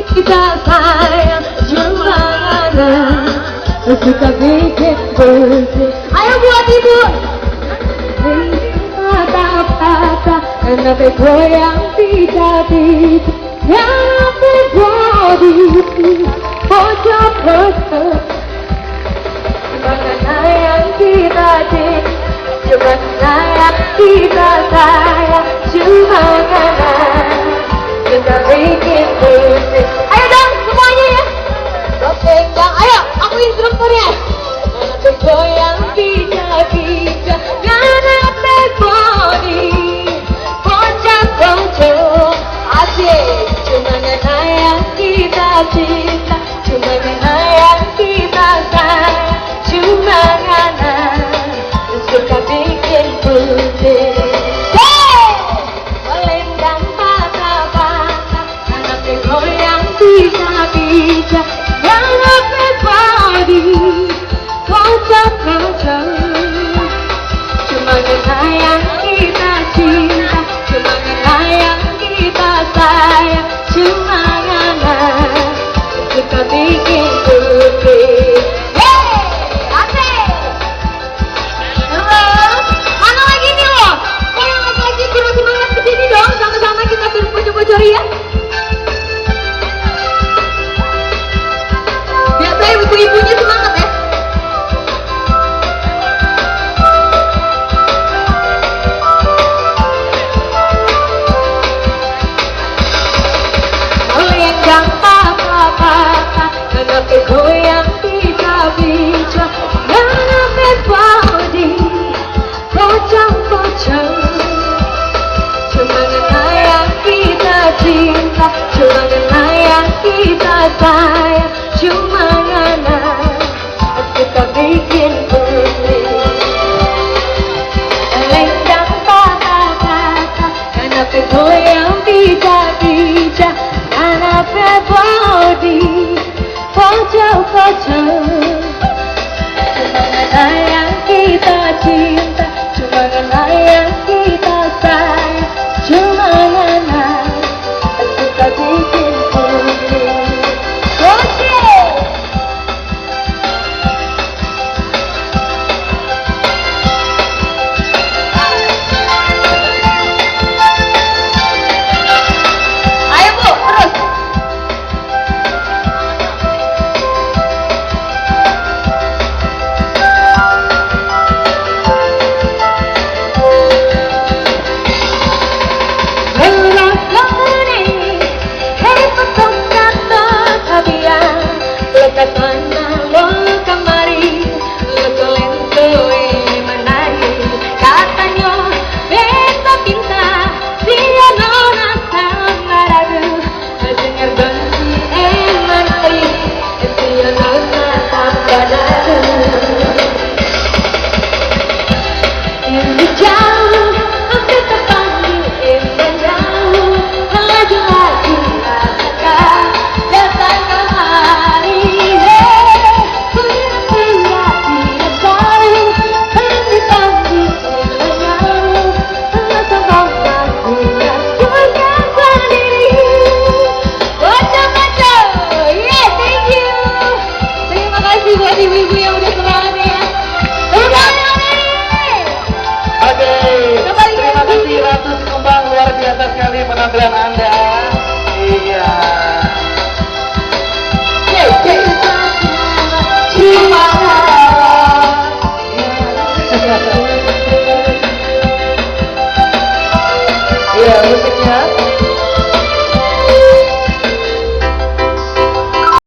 kita sayang cuma karena suka bikin pusing. Ayo buat ibu. Patah-patah karena bergoyang tidak yang terjadi pojok-pojok. Cuma yang kita cinta, cuma yang kita sayang, cuma karena kita bikin pusing. Ayo dong semuanya ya. Gopeng dong, ayo aku instrukturnya. Karena bergoyang tidak karena berbody pojok-pojok. Asik, cuma karena yang kita cinta, cuma karena yang kita sayang, cuma karena suka bikin pusing. Selendang patah-patah karena bergoyang bisa-bisa karena berbody pojok-pojok. Cuma karena yang kita cinta, cuma karena yang kita sayang, cuma karena suka bikin pusing. Asik. Halo, mana lagi nih lo? Kok yang lagi kurang semangat kesini dong? Sama-sama kita turun pojok-pojok ya. Biasanya ibu-ibunya semangat ya. Selendang patah-patah karena bergoyang bisa-bisa karena berbody pojok-pojok. Cuma karena yang kita cinta, cuma karena yang kita sayang, cuma karena kita bikin pusing. Selendang patah-patah karena bergoyang bisa-bisa karena berbody pojok-pojok. Cuma karena yang kita cinta, cuma karena yang kita sayang, cuma karena kita bikin pusing. Pusing. Ayo Bu, terus. Buat ibu-ibu yang udah semangat ya. Oke, terima kasih Ratu Kembang, luar biasa sekali penampilan Anda.